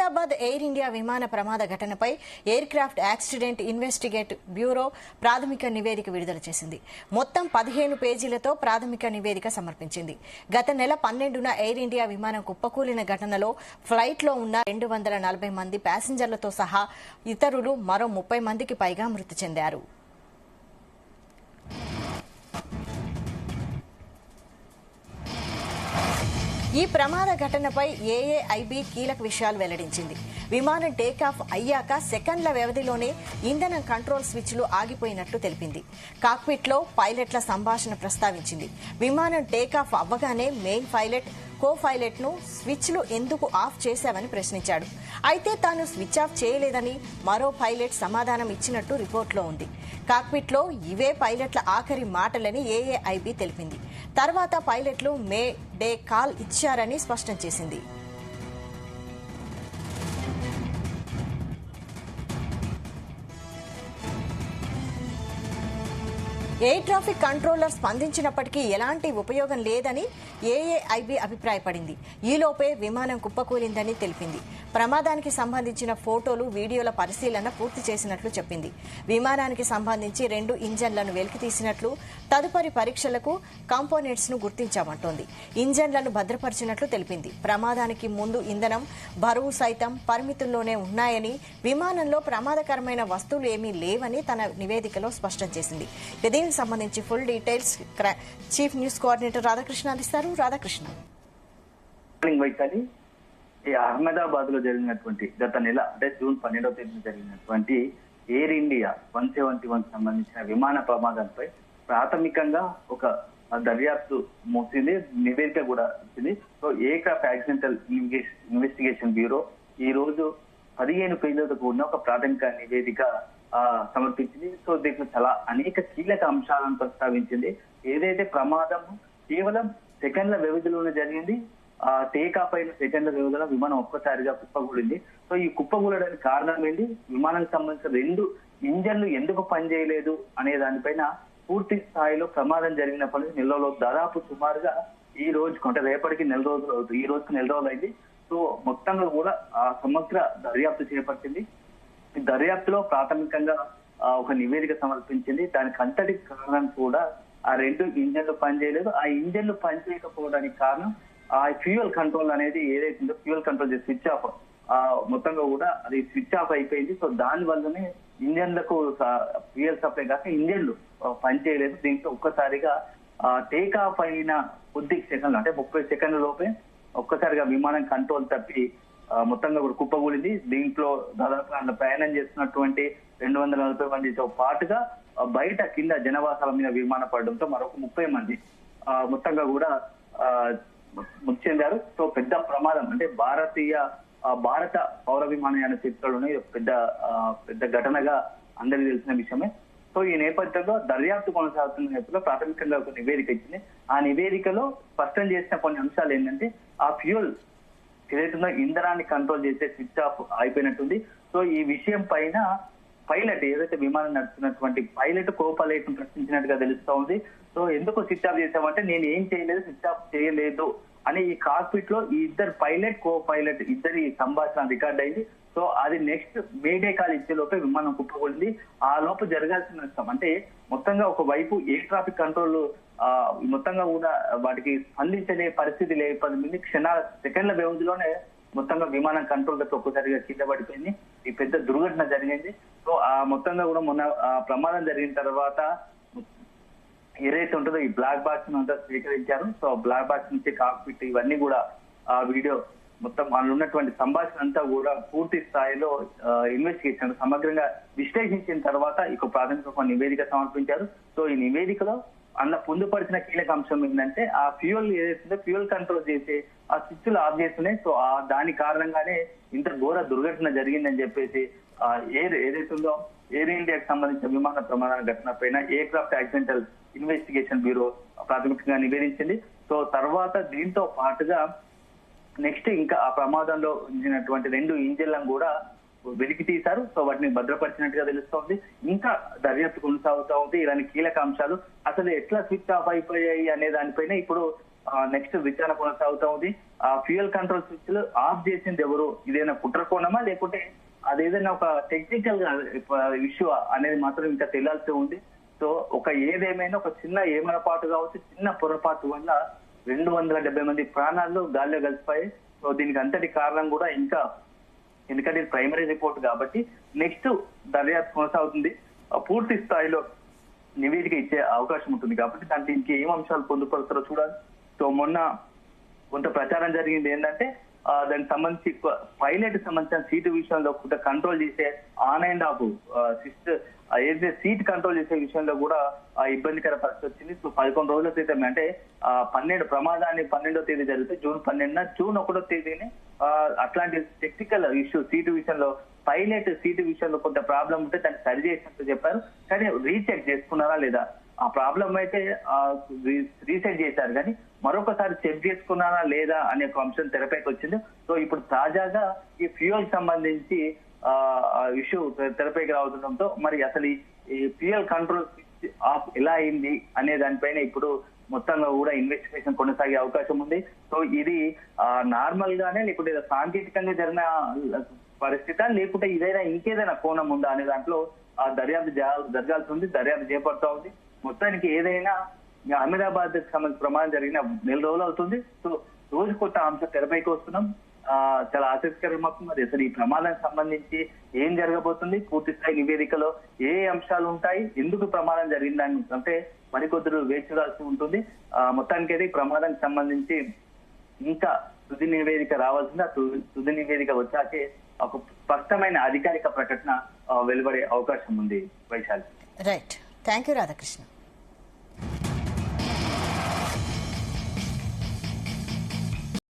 Ahmedabad air India విమాన ప్రమాద ఘటనపై air craft accident investigate bureau ప్రాథమిక నివేదిక విడుదల చేసింది. మొత్తం 15 పేజీలతో ప్రాథమిక నివేదిక సమర్పించింది. గత నెల 12న ఎయిర్ ఇండియా విమానం కుప్పకూలిన ఘటనలో ఫ్లైట్లో ఉన్న 240 మంది ప్యాసింజర్లతో సహా ఇతరులు మరో 30 మందికి పైగా మృతి చెందారు. ఈ ప్రమాద ఘటనపై ఏఏఐబీ కీలక విషయాలు వెల్లడించింది. విమానం టేకాఫ్ అయ్యాక సెకండ్ల వ్యవధిలోనే ఇంధనం కంట్రోల్ స్విచ్లు ఆగిపోయినట్లు తెలిపింది. కాక్పిట్లో పైలట్ల సంభాషణ ప్రస్తావించింది. విమానం టేకాఫ్ అవ్వగానే మెయిన్ పైలట్ కో పైలట్ ను స్విచ్లు ఎందుకు ఆఫ్ చేశావని ప్రశ్నించాడు. అయితే తాను స్విచ్ ఆఫ్ చేయలేదని మరో పైలట్ సమాధానం ఇచ్చినట్టు రిపోర్టులో ఉంది. కాక్పిట్లో ఇవే పైలట్ల ఆఖరి మాటలని ఏఏఐబీ తెలిపింది. తర్వాత పైలట్లు మే డే కాల్ ఇచ్చారని స్పష్టం చేసింది. ఎయిర్ ట్రాఫిక్ కంట్రోలర్ స్పందించినప్పటికీ ఎలాంటి ఉపయోగం లేదని ఏఏఐబీ అభిప్రాయపడింది. ఈలోపే విమానం కుప్పకూలిందని తెలిపింది. ప్రమాదానికి సంబంధించిన ఫోటోలు, వీడియోల పరిశీలన పూర్తి చేసినట్లు చెప్పింది. విమానానికి సంబంధించి 2 ఇంజన్లను వెలికితీసినట్లు, తదుపరి పరీక్షలకు కాంపోనెంట్స్ ను గుర్తించామంటోంది. ఇంజన్లను భద్రపరిచినట్లు తెలిపింది. ప్రమాదానికి ముందు ఇంధనం, బరువు సైతం పరిమితుల్లోనే ఉన్నాయని, విమానంలో ప్రమాదకరమైన వస్తువులు ఏమీ లేవని తన నివేదికలో స్పష్టం చేసింది. దీనికి సంబంధించి full details chief news coordinator Radhakrishna అందిస్తారు. రాధాకృష్ణ, అహ్మదాబాద్ లో జరిగినటువంటి గత నెల అంటే జూన్ 12వ తేదీన జరిగినటువంటి ఎయిర్ ఇండియా 171 సంబంధించిన విమాన ప్రమాదంపై ప్రాథమికంగా ఒక దర్యాప్తు మోసింది, నివేదిక కూడా ఇచ్చింది. So aircraft accidental investigation bureau ఈ రోజు 15 పేజీలతో కూడిన ఒక ప్రాథమిక నివేదిక సమర్పించింది. సో దీంట్లో చాలా అనేక కీలక అంశాలను ప్రస్తావించింది. ఏదైతే ప్రమాదం కేవలం సెకండ్ల వ్యవధిలోనే జరిగింది, టేకాఫ్ అయిన సెకండ్ల వ్యవధిలో విమానం ఒక్కసారిగా కుప్పకూలింది. సో ఈ కుప్పకూలడానికి కారణం ఏంటి, విమానానికి సంబంధించిన 2 ఇంజన్లు ఎందుకు పనిచేయలేదు అనే దానిపైన పూర్తి స్థాయిలో ప్రమాదం జరిగినప్పటి నుంచి నెలలో దాదాపు సుమారుగా ఈ రోజుకు అంటే రేపటికి నెల రోజులు అవుతుంది, ఈ రోజుకు నెల రోజులు అయింది. సో మొత్తంగా కూడా సమగ్ర దర్యాప్తు చేపట్టింది. ఈ దర్యాప్తులో ప్రాథమికంగా ఒక నివేదిక సమర్పించింది. దానికి అంతటి కారణం కూడా ఆ 2 ఇంజన్లు పనిచేయలేదు. ఆ ఇంజన్లు పనిచేయకపోవడానికి కారణం ఆ ఫ్యూయల్ కంట్రోల్ అనేది ఏదైతే ఉందో, ఫ్యూయల్ కంట్రోల్ స్విచ్ ఆఫ్ మొత్తంగా కూడా అది స్విచ్ ఆఫ్ అయిపోయింది. సో దాని వల్లనే ఇంజన్లకు ఫ్యూయల్ సప్లై కాక ఇంజన్లు పనిచేయలేదు. దీంతో ఒక్కసారిగా టేక్ ఆఫ్ అయిన కొద్ది సెకండ్లు అంటే 30 సెకండ్ల లోపే ఒక్కసారిగా విమానం కంట్రోల్ తప్పి మొత్తంగా కూడా కుప్పకూలింది. దీంట్లో దాదాపు అందులో ప్రయాణం చేస్తున్నటువంటి 240 మందితో పాటుగా బయట కింద జనవాసాల మీద విమానం పడడంతో మరొక 30 మంది మొత్తంగా కూడా మృతి చెందారు. సో పెద్ద ప్రమాదం అంటే భారత పౌర విమానయాన చరిత్రలోనే పెద్ద ఘటనగా అందరికీ తెలిసిన విషయమే. సో ఈ నేపథ్యంలో దర్యాప్తు కొనసాగుతున్న నేపథ్యంలో ప్రాథమికంగా ఒక నివేదిక ఇచ్చింది. ఆ నివేదికలో స్పష్టం చేసిన కొన్ని అంశాలు ఏంటంటే, ఆ ఫ్యూయల్ ఏదైతుందో ఇంధనాన్ని కంట్రోల్ చేసే స్విచ్ ఆఫ్ అయిపోయినట్టుంది. సో ఈ విషయం పైన పైలట్ ఏదైతే విమానం నడుపుతున్నటువంటి పైలట్ కో పైలట్ ను ప్రశ్నించినట్టుగా తెలుస్తా ఉంది. సో ఎందుకు స్విచ్ ఆఫ్ చేసామంటే, నేను ఏం చేయలేదు, స్విచ్ ఆఫ్ చేయలేదు అని ఈ కాక్పిట్ లో ఈ ఇద్దరు పైలట్ కో పైలట్ ఇద్దరి సంభాషణ రికార్డ్ అయింది. సో అది నెక్స్ట్ మేడే కాల్ ఇచ్చే లోపే విమానం కుప్పకూలింది. ఆ లోపు జరగాల్సిన నష్టం అంటే మొత్తంగా ఒకవైపు ఎయిర్ ట్రాఫిక్ కంట్రోల్ మొత్తంగా కూడా వాటికి స్పందించలే పరిస్థితి లేకపోయింది. సెకండ్ల వ్యవధిలోనే మొత్తంగా విమానం కంట్రోల్ తప్పి ఒక్కసారిగా కింద పడిపోయింది. ఈ పెద్ద దుర్ఘటన జరిగింది. సో ఆ మొత్తంగా కూడా మొన్న ప్రమాదం జరిగిన తర్వాత ఏదైతే ఉంటుందో ఈ బ్లాక్ బాక్స్ అంతా స్వీకరించారు. సో బ్లాక్ బాక్స్ నుంచి కాక్పిట్ ఇవన్నీ కూడా ఆ వీడియో మొత్తం అందులో ఉన్నటువంటి సంభాషణ అంతా కూడా పూర్తి స్థాయిలో ఇన్వెస్టిగేషన్ సమగ్రంగా విశ్లేషించిన తర్వాత ఇక ప్రాథమిక నివేదిక సమర్పించారు. సో ఈ నివేదికలో అందులో పొందుపరిచిన కీలక అంశం ఏంటంటే, ఆ ఫ్యూయల్ ఏదైతుందో ఫ్యూయల్ కంట్రోల్ చేసే ఆ స్విచ్లు ఆఫ్ చేస్తున్నాయి. సో దాని కారణంగానే ఇంత ఘోర దుర్ఘటన జరిగిందని చెప్పేసి ఏదైతుందో ఎయిర్ ఇండియాకి సంబంధించిన విమాన ప్రమాద ఘటన పైన ఎయిర్క్రాఫ్ట్ యాక్సిడెంటల్ ఇన్వెస్టిగేషన్ బ్యూరో ప్రాథమికంగా నివేదించింది. సో తర్వాత దీంతో పాటుగా నెక్స్ట్ ఇంకా ఆ ప్రమాదంలో ఉంచినటువంటి 2 ఇంజిన్లను కూడా వెలికి తీశారు. సో వాటిని భద్రపరిచినట్టుగా తెలుస్తోంది. ఇంకా దర్యాప్తు కొనసాగుతూ ఉంది. ఇలాంటి కీలక అంశాలు అసలు ఎట్లా స్విచ్ ఆఫ్ అయిపోయాయి అనే దానిపైన ఇప్పుడు నెక్స్ట్ విచారణ కొనసాగుతూ ఉంది. ఆ ఫ్యూయల్ కంట్రోల్ స్విచ్ ఆఫ్ చేసింది ఎవరు, ఇదేనా కుట్రకోణమా లేకుంటే అదేదైనా ఒక టెక్నికల్ ఇష్యూ అనేది మాత్రం ఇంకా తెలియాల్సి ఉంది. సో ఏదేమైనా ఒక చిన్న ఏమరపాటు కావచ్చు, చిన్న పొరపాటు వల్ల 270 మంది ప్రాణాలు గాల్లో కలిసిపోయి. సో దీనికి అంతటి కారణం కూడా ఇంకా, ఎందుకంటే ఇది ప్రైమరీ రిపోర్ట్ కాబట్టి నెక్స్ట్ దర్యాప్తు కొనసాగుతుంది. పూర్తి స్థాయిలో నివేదిక ఇచ్చే అవకాశం ఉంటుంది కాబట్టి దాంట్లో ఇంకేం అంశాలు పొందుపరుస్తారో చూడాలి. సో మొన్న కొంత ప్రచారం జరిగింది ఏంటంటే దానికి సంబంధించి పైలట్ సంబంధించిన సీటు విషయంలో కొంత కంట్రోల్ చేసే ఆన్ అండ్ ఆఫ్ ఏదైతే సీట్ కంట్రోల్ చేసే విషయంలో కూడా ఇబ్బందికర పరిస్థితి వచ్చింది. సో 11 రోజుల క్రితం అంటే ప్రమాదాన్ని 12వ తేదీ జరిగితే జూన్ 12న, జూన్ 1వ తేదీని అట్లాంటి టెక్నికల్ ఇష్యూ సీటు విషయంలో పైలట్ సీటు విషయంలో కొంత ప్రాబ్లం ఉంటే దాన్ని సరి చేసినట్టు చెప్పారు. కానీ రీచెక్ చేసుకున్నారా లేదా, ఆ ప్రాబ్లం అయితే రీసెట్ చేశారు కానీ మరొకసారి చెక్ చేసుకున్నారా లేదా అనే ఒక అంశం తెరపైకి వచ్చింది. సో ఇప్పుడు తాజాగా ఈ ఫ్యూయల్ సంబంధించి ఇష్యూ తెరపైకి రావడంతో మరి అసలు ఈ ఫ్యూయల్ కంట్రోల్ స్విచ్ ఆఫ్ ఎలా అయింది అనే దానిపైన ఇప్పుడు మొత్తంగా కూడా ఇన్వెస్టిగేషన్ కొనసాగే అవకాశం ఉంది. సో ఇది నార్మల్ గానే లేకుంటే సాంకేతికంగా జరిగిన పరిస్థితి లేకుంటే ఇదైనా ఇంకేదైనా కోణం ఉందా అనే దాంట్లో ఆ దర్యాప్తు జరగాల్సి ఉంది, దర్యాప్తు చేపడుతూ ఉంది. మొత్తానికి ఏదైనా అహ్మదాబాద్ సంబంధించిన ప్రమాదం జరిగిన 4 రోజులు అవుతుంది. సో రోజు కొత్త అంశం తెరపైకి వస్తున్నాం. చాలా ఆసక్తికరంగా మరి అసలు ఈ ప్రమాదానికి సంబంధించి ఏం జరగబోతుంది, పూర్తి స్థాయి నివేదికలో ఏ అంశాలు ఉంటాయి, ఎందుకు ప్రమాదం జరిగిందని అంటే మరికొద్దురు వేచి చూడాల్సి ఉంటుంది. మొత్తానికైతే ఈ ప్రమాదానికి సంబంధించి ఇంకా తుది నివేదిక రావాల్సింది. ఆ తుది నివేదిక వచ్చాకే ఒక స్పష్టమైన అధికారిక ప్రకటన వెలువడే అవకాశం ఉంది. Vaishali. Right, thank you Radhakrishna.